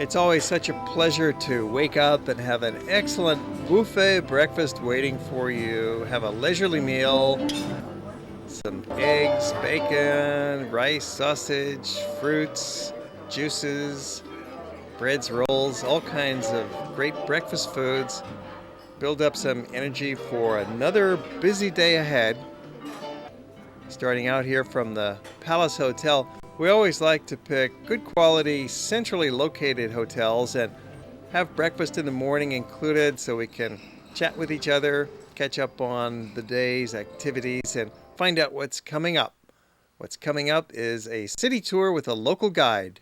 It's always such a pleasure to wake up and have an excellent buffet breakfast waiting for you. Have a leisurely meal, some eggs, bacon, rice, sausage, fruits, juices, breads, rolls, all kinds of great breakfast foods. Build up some energy for another busy day ahead. Starting out here from the Palace Hotel, we always like to pick good quality, centrally located hotels and have breakfast in the morning included so we can chat with each other, catch up on the day's activities, and find out what's coming up. What's coming up is a city tour with a local guide.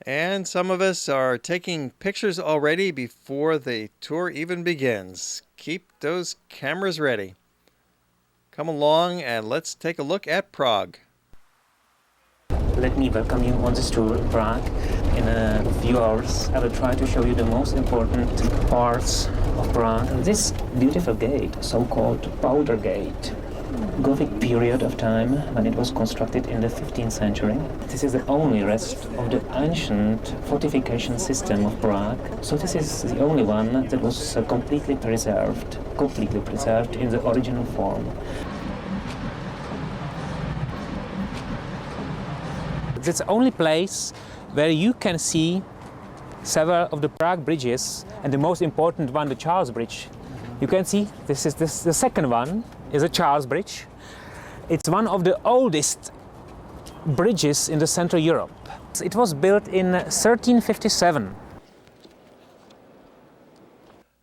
And some of us are taking pictures already before the tour even begins. Keep those cameras ready. Come along and let's take a look at Prague. Let me welcome you on this tour in Prague. In a few hours I will try to show you the most important parts of Prague. This beautiful gate, so-called Powder Gate, Gothic period of time when it was constructed in the 15th century. This is the only rest of the ancient fortification system of Prague. So this is the only one that was completely preserved in the original form. It's the only place where you can see several of the Prague bridges, and the most important one, the Charles Bridge. You can see the second one is a Charles Bridge. It's one of the oldest bridges in the Central Europe. It was built in 1357.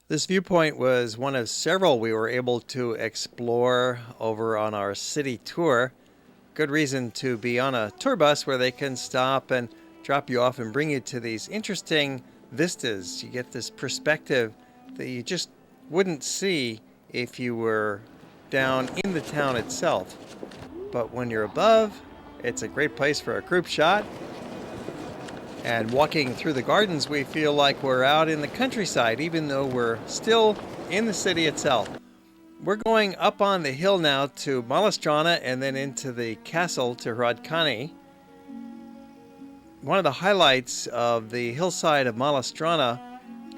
This viewpoint was one of several we were able to explore over on our city tour. Good reason to be on a tour bus where they can stop and drop you off and bring you to these interesting vistas. You get this perspective that you just wouldn't see if you were down in the town itself. But when you're above, it's a great place for a group shot. And walking through the gardens, we feel like we're out in the countryside, even though we're still in the city itself. We're going up on the hill now to Malá and then into the castle to Hradcany. One of the highlights of the hillside of Malá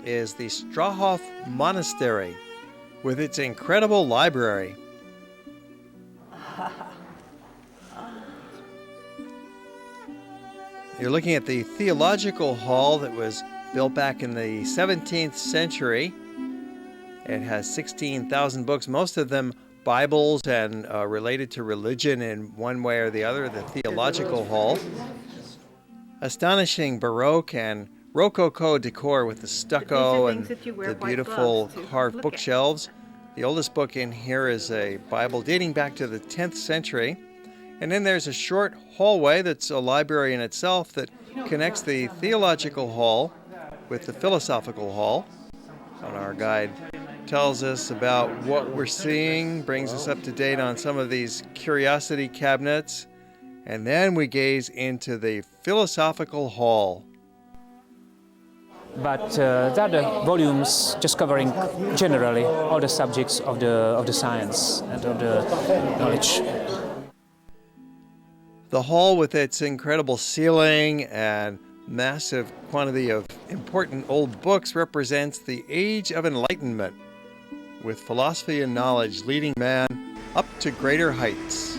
is the Strahov monastery with its incredible library. You're looking at the theological hall that was built back in the 17th century. It has 16,000 books, most of them Bibles and related to religion in one way or the other, the theological hall. Astonishing Baroque and Rococo decor with the stucco and the beautiful carved bookshelves. The oldest book in here is a Bible dating back to the 10th century. And then there's a short hallway that's a library in itself that connects the theological hall with the philosophical hall. And our guide tells us about what we're seeing, brings us up to date on some of these curiosity cabinets, and then we gaze into the philosophical hall. But there are the volumes just covering generally all the subjects of the science and of the knowledge. The hall with its incredible ceiling and massive quantity of important old books represents the Age of Enlightenment, with philosophy and knowledge leading man up to greater heights.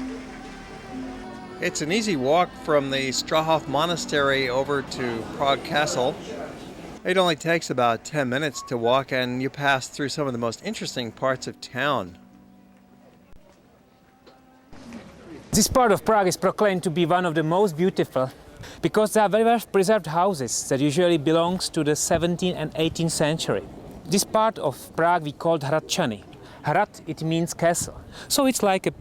It's an easy walk from the Strahov monastery over to Prague Castle. It only takes about 10 minutes to walk and you pass through some of the most interesting parts of town. This part of Prague is proclaimed to be one of the most beautiful because there are very well preserved houses that usually belongs to the 17th and 18th century. This part of Prague we called Hradcany. Hrad, it means castle. So it's like a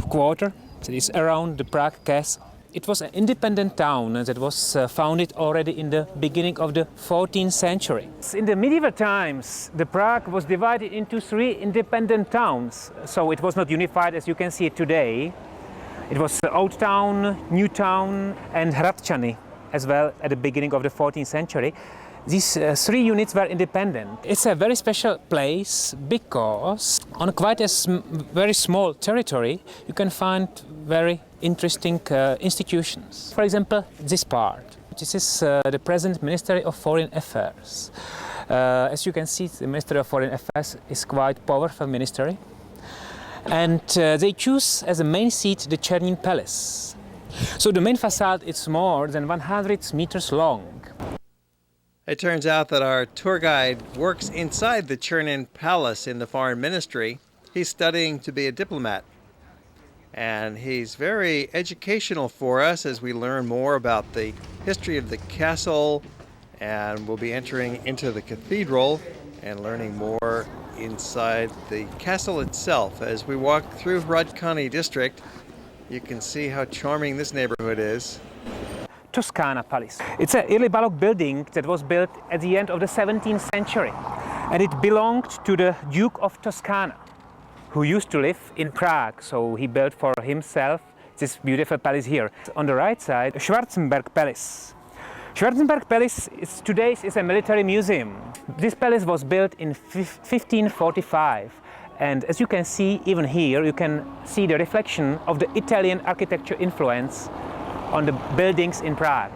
quarter that is around the Prague castle. It was an independent town that was founded already in the beginning of the 14th century. In the medieval times, the Prague was divided into 3 independent towns. So it was not unified as you can see it today. It was Old Town, New Town and Hradcany as well at the beginning of the 14th century. These 3 units were independent. It's a very special place because on quite a very small territory you can find very interesting institutions. For example, this part. This is the present Ministry of Foreign Affairs. As you can see, the Ministry of Foreign Affairs is quite powerful ministry. And they choose as a main seat the Chernin Palace. So the main facade is more than 100 meters long. It turns out that our tour guide works inside the Chernin Palace in the Foreign Ministry. He's studying to be a diplomat. And he's very educational for us as we learn more about the history of the castle, and we'll be entering into the cathedral and learning more inside the castle itself. As we walk through Hradcany district, you can see how charming this neighborhood is. Toscana Palace. It's an early Baroque building that was built at the end of the 17th century, and it belonged to the Duke of Toscana, who used to live in Prague, so he built for himself this beautiful palace here. On the right side, Schwarzenberg Palace. Schwarzenberg Palace today is a military museum. This palace was built in 1545, and as you can see, even here, you can see the reflection of the Italian architecture influence on the buildings in Prague.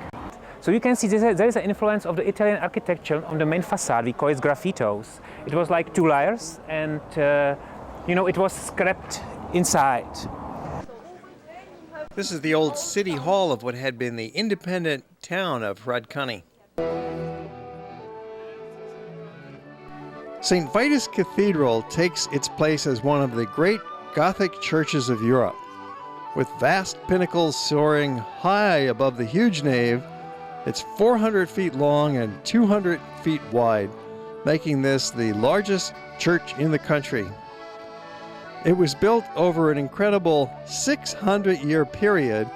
So you can see there is an influence of the Italian architecture on the main facade. We call it graffitos. It was like two layers, and it was scrapped inside. This is the old city hall of what had been the independent town of Hradcany. St. Vitus Cathedral takes its place as one of the great Gothic churches of Europe. With vast pinnacles soaring high above the huge nave, it's 400 feet long and 200 feet wide, making this the largest church in the country. It was built over an incredible 600-year period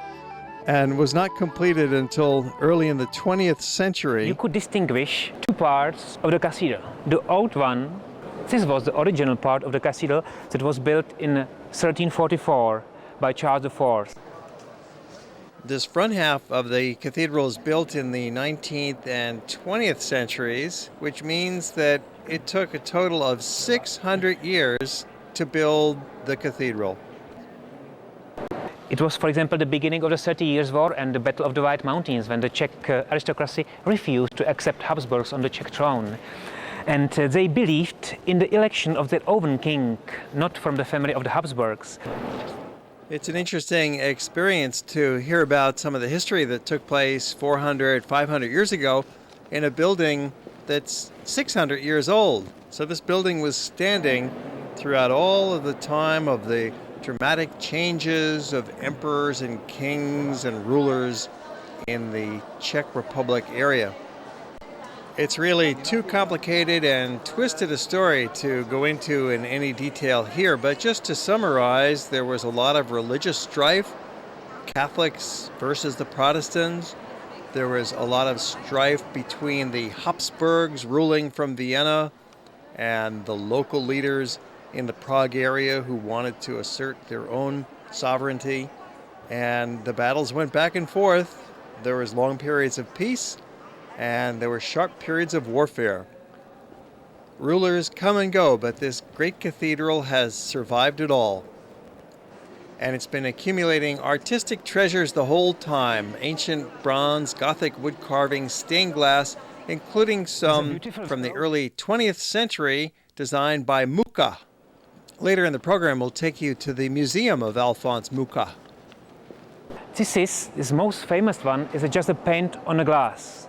and was not completed until early in the 20th century. You could distinguish two parts of the cathedral. The old one, this was the original part of the cathedral that was built in 1344 by Charles IV. This front half of the cathedral is built in the 19th and 20th centuries, which means that it took a total of 600 years to build the cathedral. It was, for example, the beginning of the 30 Years' War and the Battle of the White Mountains, when the Czech aristocracy refused to accept Habsburgs on the Czech throne. And they believed in the election of their own king, not from the family of the Habsburgs. It's an interesting experience to hear about some of the history that took place 400, 500 years ago in a building that's 600 years old. So this building was standing throughout all of the time of the dramatic changes of emperors and kings and rulers in the Czech Republic area. It's really too complicated and twisted a story to go into in any detail here, but just to summarize, there was a lot of religious strife, Catholics versus the Protestants. There was a lot of strife between the Habsburgs ruling from Vienna and the local leaders in the Prague area who wanted to assert their own sovereignty. And the battles went back and forth. There was long periods of peace, and there were sharp periods of warfare. Rulers come and go, but this great cathedral has survived it all. And it's been accumulating artistic treasures the whole time. Ancient bronze, Gothic wood carvings, stained glass, including some from the early 20th century designed by Mucha. Later in the program, we'll take you to the museum of Alphonse Mucha. This most famous one is just a paint on a glass.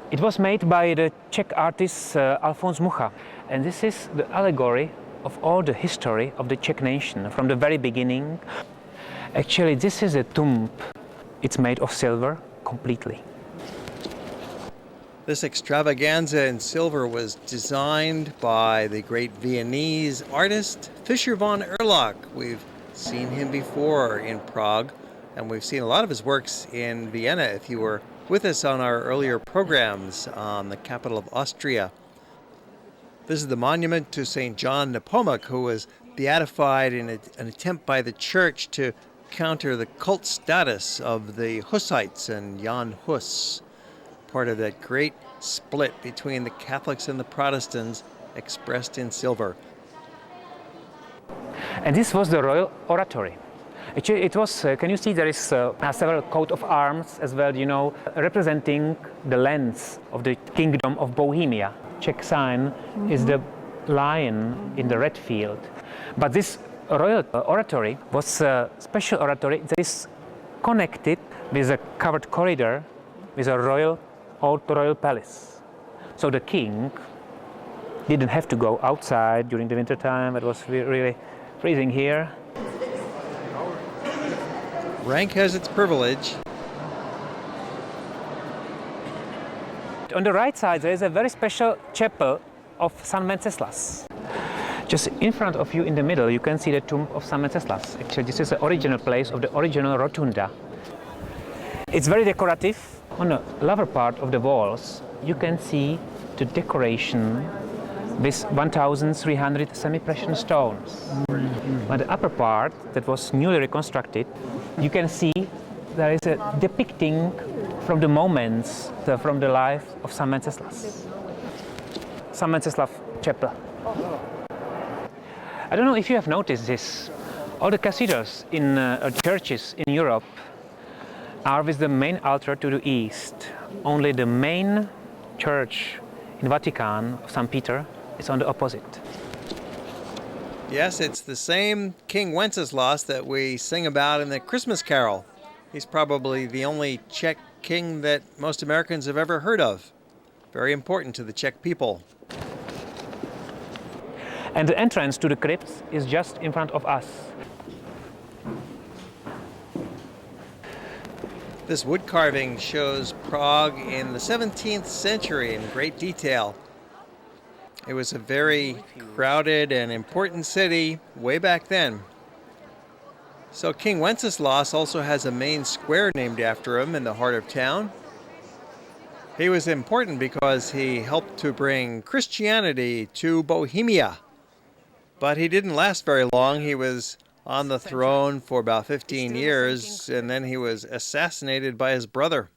It was made by the Czech artist Alphonse Mucha, and this is the allegory of all the history of the Czech nation from the very beginning. Actually, this is a tomb. It's made of silver completely. This extravaganza in silver was designed by the great Viennese artist Fischer von Erlach. We've seen him before in Prague, and we've seen a lot of his works in Vienna if you were with us on our earlier programs on the capital of Austria. This is the monument to St. John Nepomuk, who was beatified in an attempt by the church to counter the cult status of the Hussites and Jan Hus, part of that great split between the Catholics and the Protestants expressed in silver. And this was the royal oratory. Actually, it was, can you see there is several coat of arms as well, you know, representing the lands of the Kingdom of Bohemia. Czech sign is the lion in the red field. But this royal oratory was a special oratory that is connected with a covered corridor with a old royal palace. So the king didn't have to go outside during the winter time. It was really freezing here. Rank has its privilege. On the right side there is a very special chapel of St. Wenceslas. Just in front of you in the middle you can see the tomb of St. Wenceslas. Actually this is the original place of the original rotunda. It's very decorative. On the lower part of the walls you can see the decoration with 1,300 semi-precious stones. On the upper part that was newly reconstructed you can see there is a depicting from the moments from the life of St. Wenceslas. St. Wenceslas Chapel. I don't know if you have noticed this. All the cathedrals in churches in Europe are with the main altar to the east. Only the main church in Vatican of St. Peter is on the opposite. Yes, it's the same King Wenceslas that we sing about in the Christmas Carol. He's probably the only Czech king that most Americans have ever heard of. Very important to the Czech people. And the entrance to the crypts is just in front of us. This wood carving shows Prague in the 17th century in great detail. It was a very crowded and important city way back then. So King Wenceslas also has a main square named after him in the heart of town. He was important because he helped to bring Christianity to Bohemia. But he didn't last very long. He was on the throne for about 15 years, and then he was assassinated by his brother.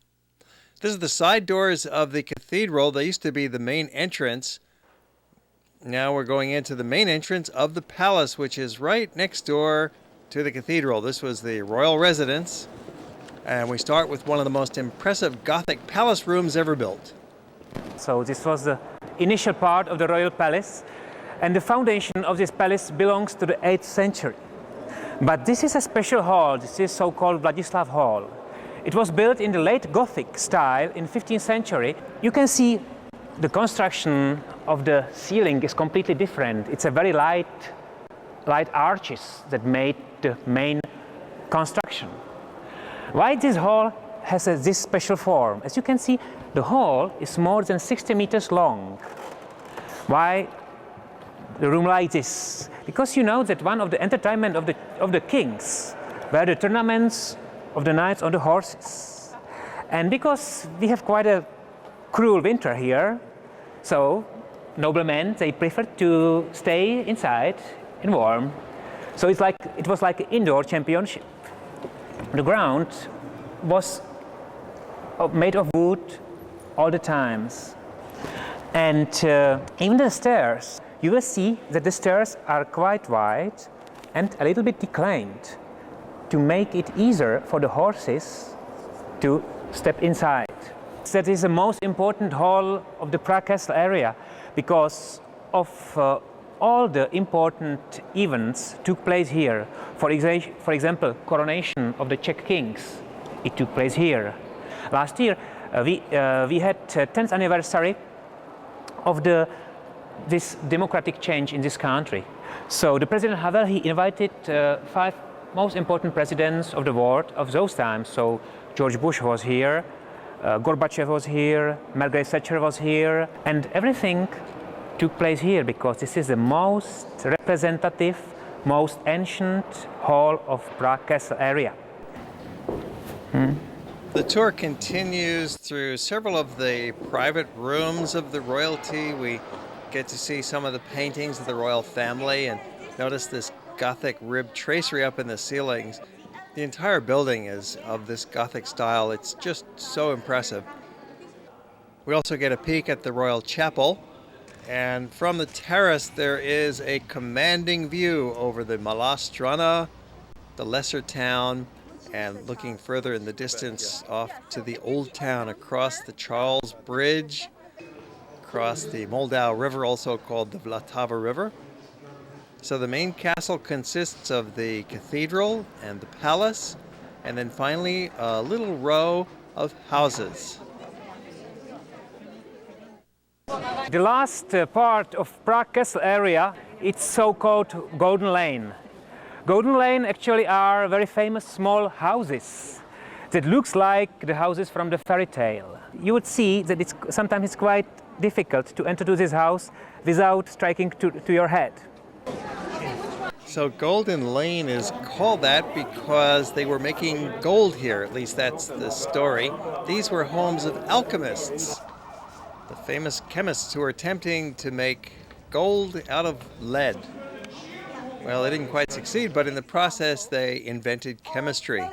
This is the side doors of the cathedral. They used to be the main entrance. Now we're going into the main entrance of the palace, which is right next door to the cathedral. This was the royal residence, and we start with one of the most impressive Gothic palace rooms ever built. So this was the initial part of the royal palace, and the foundation of this palace belongs to the 8th century. But this is a special hall. This is so-called Vladislav Hall. It was built in the late Gothic style in 15th century. You can see the construction of the ceiling is completely different. It's a very light arches that made the main construction. Why this hall has this special form? As you can see, the hall is more than 60 meters long. Why the room like this? Because you know that one of the entertainment of the kings were the tournaments of the knights on the horses. And because we have quite a cruel winter here, so noblemen, they preferred to stay inside and warm. So it was like an indoor championship. The ground was made of wood all the times. And even the stairs, you will see that the stairs are quite wide and a little bit declined to make it easier for the horses to step inside. That is the most important hall of the Prague Castle area because of all the important events took place here. For example, coronation of the Czech kings. It took place here. Last year we had 10th anniversary of this democratic change in this country. So the President Havel, he invited 5 most important presidents of the world of those times. So George Bush was here, Gorbachev was here, Margaret Thatcher was here, and everything took place here because this is the most representative, most ancient hall of Prague Castle area. The tour continues through several of the private rooms of the royalty. We get to see some of the paintings of the royal family and notice this Gothic ribbed tracery up in the ceilings. The entire building is of this Gothic style. It's just so impressive. We also get a peek at the royal chapel, and from the terrace there is a commanding view over the Malá Strana the lesser town, and looking further in the distance off to the old town across the Charles Bridge, across the Moldau River, also called the Vltava River. So the main castle consists of the cathedral and the palace, and then finally a little row of houses. The last part of Prague Castle area, it's so-called Golden Lane. Golden Lane actually are very famous small houses that looks like the houses from the fairy tale. You would see that sometimes it's quite difficult to enter to this house without striking to your head. So Golden Lane is called that because they were making gold here, at least that's the story. These were homes of alchemists, the famous chemists who were attempting to make gold out of lead. Well, they didn't quite succeed, but in the process they invented chemistry.